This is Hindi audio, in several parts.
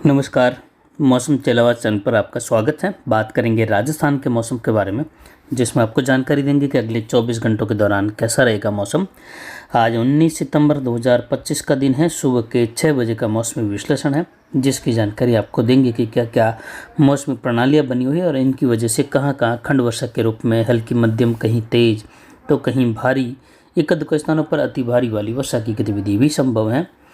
नमस्कार। मौसम तेलावाद चैनल पर आपका स्वागत है। बात करेंगे राजस्थान के मौसम के बारे में, जिसमें आपको जानकारी देंगे कि अगले 24 घंटों के दौरान कैसा रहेगा मौसम। आज 19 सितंबर 2025 का दिन है। सुबह के 6 बजे का मौसमी विश्लेषण है, जिसकी जानकारी आपको देंगे कि क्या क्या मौसमी प्रणालियाँ बनी हुई है और इनकी वजह से कहाँ कहाँ खंड वर्षा के रूप में हल्की मध्यम, कहीं तेज तो कहीं भारी, एक दो स्थानों पर अति भारी वाली वर्षा की गतिविधि भी संभव है।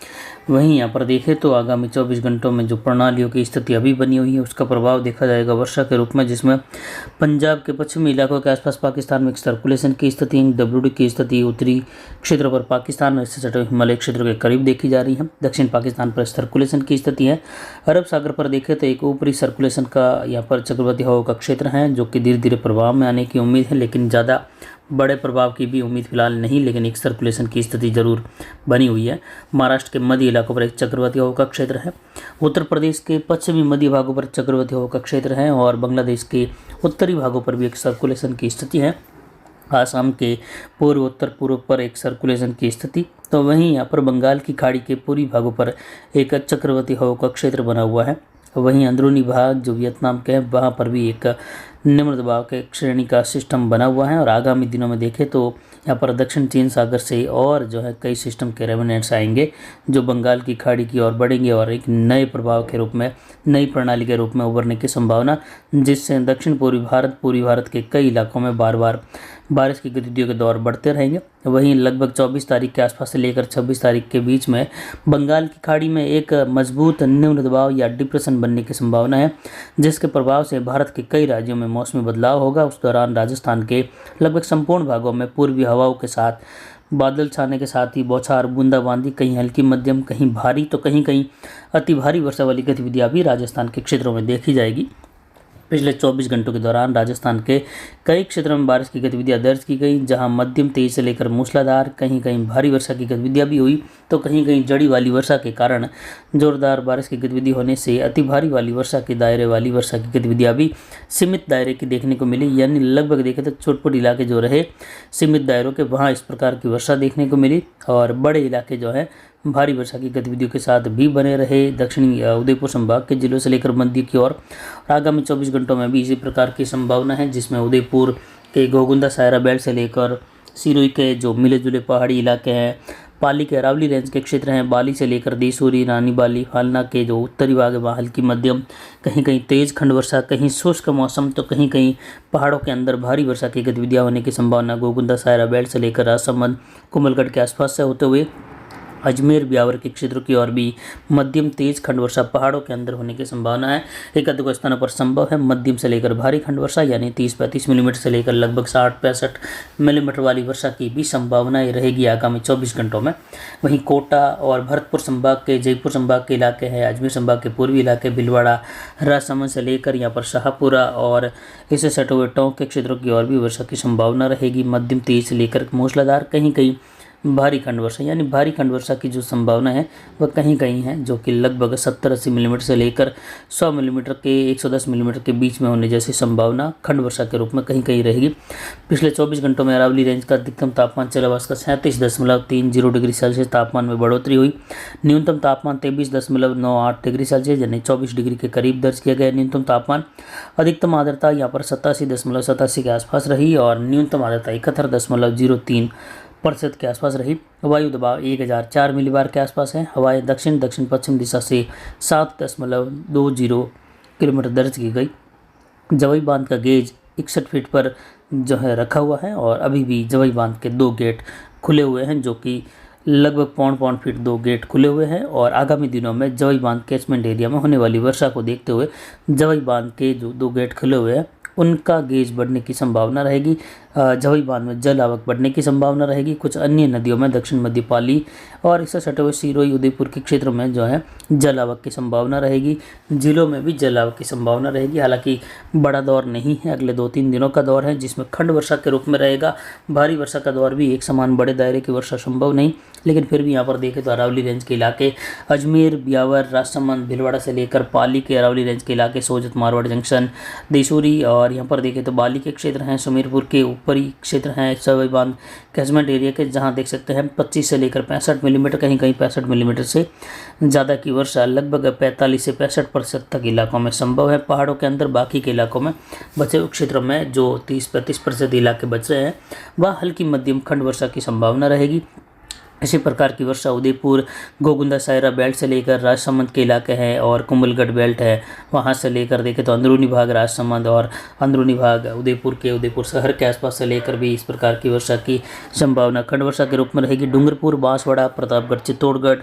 वहीं यहाँ पर देखें तो आगामी 24 घंटों में जो प्रणालियों की स्थिति अभी बनी हुई है, उसका प्रभाव देखा जाएगा वर्षा के रूप में, जिसमें पंजाब के पश्चिमी इलाकों के आसपास पाकिस्तान में एक सर्कुलेशन की स्थिति, डब्ल्यूडी की स्थिति उत्तरी क्षेत्रों पर पाकिस्तान और इससे सटे हिमालय क्षेत्रों के करीब देखी जा रही है। दक्षिण पाकिस्तान पर सर्कुलेशन की स्थिति है। अरब सागर पर देखें तो एक ऊपरी सर्कुलेशन का यहाँ पर चक्रवाती हवा का क्षेत्र है, जो कि धीरे धीरे प्रभाव में आने की उम्मीद है, लेकिन ज़्यादा बड़े प्रभाव की भी उम्मीद फिलहाल नहीं, लेकिन एक सर्कुलेशन की स्थिति जरूर बनी हुई है। महाराष्ट्र के मध्य इलाकों पर एक चक्रवाती हवा का क्षेत्र है। उत्तर प्रदेश के पश्चिमी मध्य भागों पर चक्रवाती हवा का क्षेत्र है और बांग्लादेश के उत्तरी भागों पर भी एक सर्कुलेशन की स्थिति है। आसाम के पूर्व उत्तर पूर्व पर एक सर्कुलेशन की स्थिति, तो वहीं यहाँ पर बंगाल की खाड़ी के पूर्वी भागों पर एक चक्रवाती हवा का क्षेत्र बना हुआ है। वहीं अंदरूनी भाग जो वियतनाम के हैं, वहाँ पर भी एक निम्न दबाव के श्रेणी का सिस्टम बना हुआ है और आगामी दिनों में देखें तो यहाँ पर दक्षिण चीन सागर से और जो है कई सिस्टम के रेमिनेंट्स आएंगे, जो बंगाल की खाड़ी की ओर बढ़ेंगे और एक नए प्रभाव के रूप में, नई प्रणाली के रूप में उभरने की संभावना, जिससे दक्षिण पूर्वी भारत के कई इलाकों में बार बार बारिश की गतिविधियों के दौर बढ़ते रहेंगे। वहीं लगभग 24 तारीख के आसपास से लेकर 26 तारीख के बीच में बंगाल की खाड़ी में एक मजबूत निम्न दबाव या डिप्रेशन बनने की संभावना है, जिसके प्रभाव से भारत के कई राज्यों में मौसमी बदलाव होगा। उस दौरान राजस्थान के लगभग संपूर्ण भागों में पूर्वी हवाओं के साथ बादल छाने के साथ ही बौछार, बूंदाबांदी, कहीं हल्की मध्यम, कहीं भारी तो कहीं कहीं अति भारी वर्षा वाली गतिविधियां भी राजस्थान के क्षेत्रों में देखी जाएगी। पिछले 24 घंटों के दौरान राजस्थान के कई क्षेत्रों में बारिश की गतिविधियां दर्ज की गई, जहां मध्यम तेज से लेकर मूसलाधार, कहीं कहीं भारी वर्षा की गतिविधियां भी हुई, तो कहीं कहीं जड़ी वाली वर्षा के कारण जोरदार बारिश की गतिविधि होने से अति भारी वाली वर्षा के दायरे वाली वर्षा की गतिविधियां भी सीमित दायरे की देखने को मिली। यानी लगभग देखें तो छोटे इलाके जो रहे सीमित दायरों के, वहाँ इस प्रकार की वर्षा देखने को मिली और बड़े इलाके जो है भारी वर्षा की गतिविधियों के साथ भी बने रहे। दक्षिणी उदयपुर संभाग के जिलों से लेकर मध्य की ओर आगामी 24 घंटों में भी इसी प्रकार की संभावना है, जिसमें उदयपुर के गोगुंदा सायरा बेल्ट से लेकर सिरोही के जो मिले जुले पहाड़ी इलाके हैं, पाली के अरावली रेंज के क्षेत्र हैं, बाली से लेकर देसूरी, रानी बाली, फालना के जो उत्तरी भाग है वहाँ हल्की मध्यम, कहीं कहीं तेज खंड वर्षा, कहीं शुष्क मौसम तो कहीं कहीं पहाड़ों के अंदर भारी वर्षा की गतिविधियाँ होने की संभावना गोगुंदा सायरा बेल्ट से लेकर राजसमंद, कुंभलगढ़ के आसपास से होते हुए अजमेर, ब्यावर के क्षेत्रों की ओर भी मध्यम तेज खंड वर्षा पहाड़ों के अंदर होने की संभावना है। एक दो स्थानों पर संभव है मध्यम से लेकर भारी खंड वर्षा, यानी 30-35 मिलीमीटर से लेकर लगभग 60-65 मिलीमीटर वाली वर्षा की भी संभावनाएं रहेगी आगामी 24 घंटों में। वहीं कोटा और भरतपुर संभाग के, जयपुर संभाग के इलाके हैं, अजमेर संभाग के पूर्वी इलाके, भीलवाड़ा, राजसमंद से लेकर यहाँ पर शाहपुरा और इससे सटे हुए टोंक के क्षेत्रों की ओर भी वर्षा की संभावना रहेगी। मध्यम तेज से लेकर मूसलाधार, कहीं कहीं भारी खंड वर्षा, यानी भारी खंड वर्षा की जो संभावना है वह कहीं कहीं है, जो कि लगभग 70-80 मिलीमीटर से लेकर 100 मिलीमीटर के 110 मिलीमीटर के बीच में होने जैसी संभावना खंड वर्षा के रूप में कहीं कहीं रहेगी। पिछले 24 घंटों में अरावली रेंज का अधिकतम तापमान चलावास का 37.30 डिग्री सेल्सियस तापमान में बढ़ोतरी हुई। न्यूनतम तापमान 23.98 डिग्री सेल्सियस यानी 24 डिग्री के करीब दर्ज किया गया न्यूनतम तापमान। अधिकतम आर्द्रता यहाँ पर 87.87 के आसपास रही और न्यूनतम आर्द्रता 71.03% के आसपास रही। वायु दबाव 1004 मिलीबार के आसपास है। हवाएं दक्षिण दक्षिण पश्चिम दिशा से 7.20 किलोमीटर दर्ज की गई। जवई बांध का गेज 61 फीट पर जो है रखा हुआ है और अभी भी जवई बांध के 2 गेट खुले हुए हैं, जो कि लगभग 0.5 फीट 2 गेट खुले हुए हैं और आगामी दिनों में जवई बांध कैचमेंट एरिया में होने वाली वर्षा को देखते हुए जवई बांध के जो 2 गेट खुले हुए हैं उनका गेज बढ़ने की संभावना रहेगी। जवई बांध में जल आवक बढ़ने की संभावना रहेगी। कुछ अन्य नदियों में दक्षिण मध्य पाली और इससे सटे हुए सिरोही, उदयपुर के क्षेत्रों में जो है जल आवक की संभावना रहेगी। जिलों में भी जल आवक की संभावना रहेगी। हालांकि बड़ा दौर नहीं है, अगले 2-3 दिनों का दौर है, जिसमें खंड वर्षा के रूप में रहेगा। भारी वर्षा का दौर भी एक समान बड़े दायरे की वर्षा संभव नहीं, लेकिन फिर भी यहाँ पर देखें तो अरावली रेंज के इलाके, अजमेर, ब्यावर, राजसमंद, भीलवाड़ा से लेकर पाली के अरावली रेंज के इलाके, सोजत, मारवाड़ जंक्शन, देसूरी और और यहाँ पर देखें तो बाली के क्षेत्र हैं, सुमेरपुर के ऊपरी क्षेत्र हैं, सवाई बांध कैचमेंट एरिया के, जहाँ देख सकते हैं 25 से लेकर 65 मिलीमीटर, कहीं कहीं 65 मिलीमीटर से ज़्यादा की वर्षा लगभग 45 से 65% तक इलाकों में संभव है। पहाड़ों के अंदर बाकी के इलाकों में बचे हुए क्षेत्रों में जो 30-35% इलाके बच रहे हैं वह हल्की मध्यम खंड वर्षा की संभावना रहेगी। इसी प्रकार की वर्षा उदयपुर, गोगुंदा, सायरा बेल्ट से लेकर राजसमंद के इलाके हैं और कुंभलगढ़ बेल्ट है, वहां से लेकर देखें तो अंदरूनी भाग राजसमंद और अंदरूनी भाग उदयपुर के उदयपुर शहर के आसपास से लेकर भी इस प्रकार की वर्षा की संभावना खंड वर्षा के रूप में रहेगी। डूंगरपुर, बांसवाड़ा, प्रतापगढ़, चित्तौड़गढ़,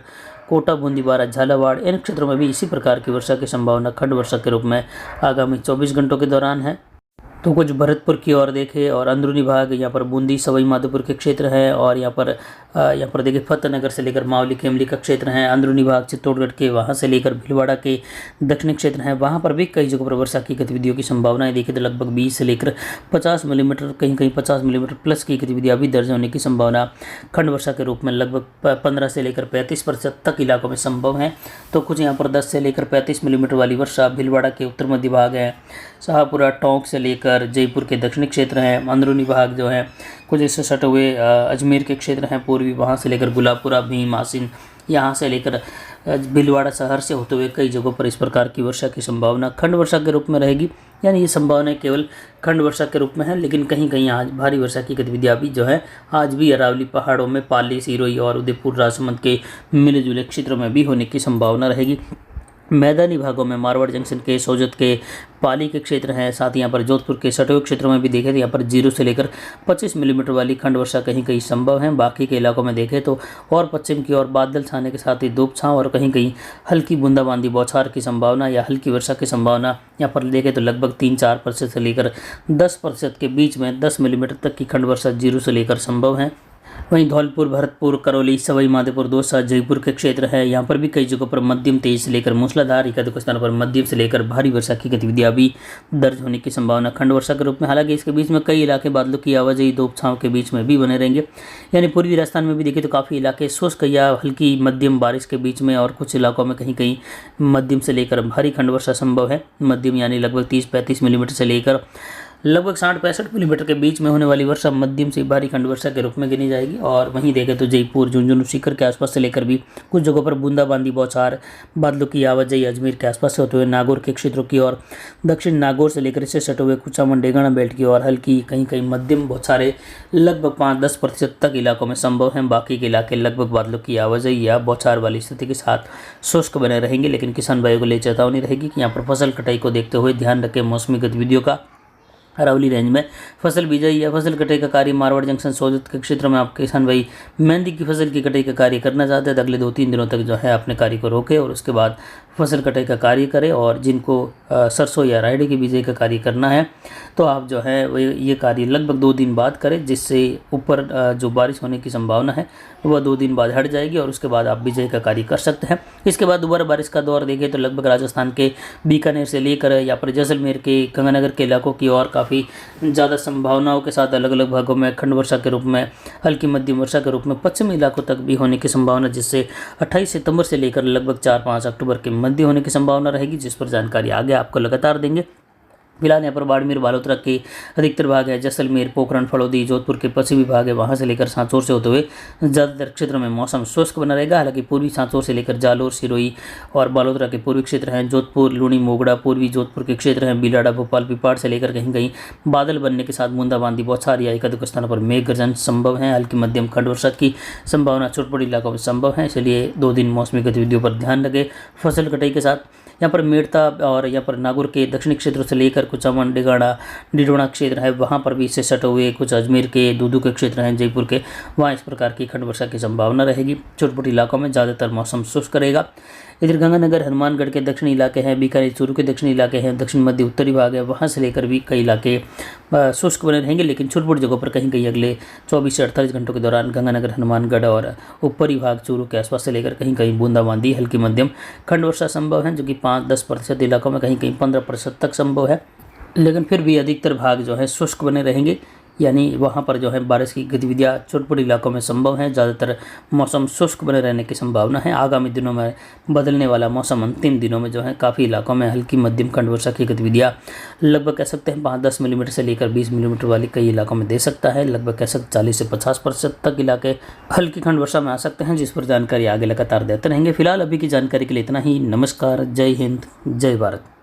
कोटा, बूंदी, बारा, झालावाड़ इन क्षेत्रों में भी इसी प्रकार की वर्षा की संभावना खंड वर्षा के रूप में आगामी 24 घंटों के दौरान है। तो कुछ भरतपुर की ओर देखें और अंदरूनी भाग यहाँ पर बूंदी, सवाई माधोपुर के क्षेत्र हैं और यहाँ पर देखिए फतेहनगर से लेकर मावली, केमली का क्षेत्र है। अंदरूनी भाग चित्तौड़गढ़ के, वहाँ से लेकर भीलवाड़ा के दक्षिणी क्षेत्र हैं, वहाँ पर भी कई जगहों पर वर्षा की गतिविधियों की संभावनाएं देखिए तो लगभग 20 से लेकर 50 मिलीमीटर, कहीं कहीं 50 मिलीमीटर प्लस की गतिविधियाँ भी दर्ज होने की संभावना खंड वर्षा के रूप में लगभग 15 से लेकर 35% तक इलाकों में संभव है। तो कुछ यहाँ पर 10 से लेकर 35 मिलीमीटर वाली वर्षा भीलवाड़ा के उत्तर मध्य भाग है, शाहपुरा, टोंक से लेकर जयपुर के दक्षिणी क्षेत्र हैं। अंदरूनी भाग जो है कुछ इससे सटे हुए अजमेर के क्षेत्र हैं पूर्वी, वहाँ से लेकर गुलाबपुरा, भीम, आसिन, यहाँ से लेकर भीलवाड़ा शहर से होते हुए कई जगहों पर इस प्रकार की वर्षा की संभावना खंड वर्षा के रूप में रहेगी। यानी ये संभावना केवल खंड वर्षा के रूप में है, लेकिन कहीं कहीं आज भारी वर्षा की गतिविधियाँ भी जो है आज भी अरावली पहाड़ों में, पाली, सिरोही और उदयपुर, राजसमंद के मिले जुले क्षेत्रों में भी होने की संभावना रहेगी। मैदानी भागों में मारवाड़ जंक्शन के, सोजत के, पाली के क्षेत्र हैं, साथ ही यहाँ पर जोधपुर के सटे हुए क्षेत्रों में भी देखें तो यहाँ पर 0 से लेकर 25 मिलीमीटर वाली खंड वर्षा कहीं कहीं संभव है। बाकी के इलाकों में देखें तो और पश्चिम की ओर बादल छाने के साथ ही धूप छांव और कहीं कहीं हल्की बूंदाबांदी बौछार की संभावना या हल्की वर्षा की संभावना यहाँ पर देखें तो लगभग 3-4% से लेकर 10% के बीच में 10 मिलीमीटर तक की खंड वर्षा 0 से लेकर संभव है। वहीं धौलपुर, भरतपुर, करौली, सवाई माधोपुर, दौसा, जयपुर के क्षेत्र है, यहाँ पर भी कई जगहों पर मध्यम तेज से लेकर मूसलाधार, एकाधिक स्थानों पर मध्यम से लेकर भारी वर्षा की गतिविधियाँ भी दर्ज होने की संभावना खंड वर्षा के रूप में। हालांकि इसके बीच में कई इलाके बादलों की आवाजाही धूप छांव के बीच में भी बने रहेंगे। यानी पूर्वी राजस्थान में भी देखें तो काफ़ी इलाके शुष्क या हल्की मध्यम बारिश के बीच में और कुछ इलाकों में कहीं कहीं मध्यम से लेकर भारी खंड वर्षा संभव है। मध्यम यानी लगभग 30-35 मिलीमीटर से लेकर लगभग 60-65 मिलीमीटर के बीच में होने वाली वर्षा मध्यम से भारी खंड वर्षा के रूप में गिनी जाएगी। और वहीं देखें तो जयपुर, झुंझुनू, सीकर के आसपास से लेकर भी कुछ जगहों पर बूंदाबांदी बौछार, बादलों की आवाजाही अजमेर के आसपास से होते हुए नागौर के क्षेत्रों की और दक्षिण नागौर से लेकर इससे सटे हुए कुचामन, डेगाना बेल्ट की और हल्की कहीं कहीं मध्यम बौछारें लगभग 5-10% तक इलाकों में संभव हैं। बाकी के इलाके लगभग बादलों की आवाजाही या बौछार वाली स्थिति के साथ शुष्क बने रहेंगे। लेकिन किसान भाइयों को लिए चेतावनी रहेगी कि यहाँ पर फसल कटाई को देखते हुए ध्यान रखें मौसमी गतिविधियों का। अरावली रेंज में फसल बिजाई या फसल कटाई का कार्य मारवाड़ जंक्शन, सोजत के क्षेत्र में आपके किसान भाई मेहंदी की फसल की कटाई का कार्य करना चाहते हैं तो अगले 2-3 दिनों तक जो है अपने कार्य को रोकें और उसके बाद फसल कटाई का कार्य करें। और जिनको सरसों या रायडे की बिजाई का कार्य करना है तो आप जो है वो ये कार्य लगभग 2 दिन बाद करें, जिससे ऊपर जो बारिश होने की संभावना है वह 2 दिन बाद हट जाएगी और उसके बाद आप बिजाई का कार्य कर सकते हैं। इसके बाद दोबारा बारिश का दौर देखें तो लगभग राजस्थान के बीकानेर से लेकर या पर जैसलमेर के, गंगानगर के इलाकों की और काफ़ी ज़्यादा संभावनाओं के साथ अलग अलग भागों में खंड वर्षा के रूप में, हल्की मध्यम वर्षा के रूप में पश्चिमी इलाकों तक भी होने की संभावना, जिससे 28 सितंबर से लेकर लगभग 4-5 अक्टूबर के मध्य होने की संभावना रहेगी, जिस पर जानकारी आगे आपको लगातार देंगे। फिलहाल यहाँ पर बाड़मेर, बालोतरा के अधिकतर भाग है, जैसलमेर, पोखरण, फलौदी, जोधपुर के पश्चिमी भाग है, वहाँ से लेकर सांचौर से होते हुए ज़्यादातर क्षेत्रों में मौसम शुष्क बना रहेगा। हालांकि पूर्वी सांचौर से लेकर जालोर, सिरोही और बालोतरा के पूर्वी क्षेत्र हैं, जोधपुर, लूणी, मोगड़ा, पूर्वी जोधपुर के क्षेत्र हैं, बिलाड़ा, भोपाल, पिपाड़ से लेकर कहीं कहीं बादल बनने के साथ बूंदाबांदी बौछार या एकाधिक स्थानों पर मेघ गर्जन संभव है। हल्की मध्यम खंड वर्षा की संभावना चोटपटी इलाकों में संभव है, इसलिए 2 दिन मौसमी गतिविधियों पर ध्यान रखें। फसल कटाई के साथ यहाँ पर मेड़ता और यहाँ पर नागौर के दक्षिणी क्षेत्रों से लेकर कुचामन, डेगाना, डिडोना क्षेत्र है, वहाँ पर भी इससे सटे हुए कुछ अजमेर के, दूदू के क्षेत्र हैं, जयपुर के, वहाँ इस प्रकार की खंड वर्षा की संभावना रहेगी। छोटे इलाकों में ज़्यादातर मौसम शुष्क रहेगा। इधर गंगानगर, हनुमानगढ़ के दक्षिणी इलाके हैं, बीकानेर, चूरू के दक्षिणी इलाके हैं, दक्षिण मध्य उत्तरी भाग है, वहाँ से लेकर भी कई इलाके शुष्क बने रहेंगे। लेकिन छोटी जगहों पर कहीं कहीं अगले 24 से 48 घंटों के दौरान गंगानगर, हनुमानगढ़ और ऊपरी भाग चूरू के आसपास से लेकर कहीं कहीं बूंदाबांदी, हल्की मध्यम खंड वर्षा संभव है, जो कि 5-10% इलाकों में, कहीं कहीं 15% तक संभव है। लेकिन फिर भी अधिकतर भाग जो है शुष्क बने रहेंगे। यानी वहाँ पर जो है बारिश की गतिविधियाँ चोटपुट इलाकों में संभव है। ज़्यादातर मौसम शुष्क बने रहने की संभावना है। आगामी दिनों में बदलने वाला मौसम अंतिम दिनों में जो है काफ़ी इलाकों में हल्की मध्यम खंड वर्षा की गतिविधियाँ लगभग कह सकते हैं 5-10 मिलीमीटर से लेकर 20 मिलीमीटर वाली कई इलाकों में दे सकता है। लगभग कह सकते 40 से 50% तक इलाके हल्की खंड वर्षा में आ सकते हैं, जिस पर जानकारी आगे लगातार देते रहेंगे। फिलहाल अभी की जानकारी के लिए इतना ही। नमस्कार, जय हिंद, जय भारत।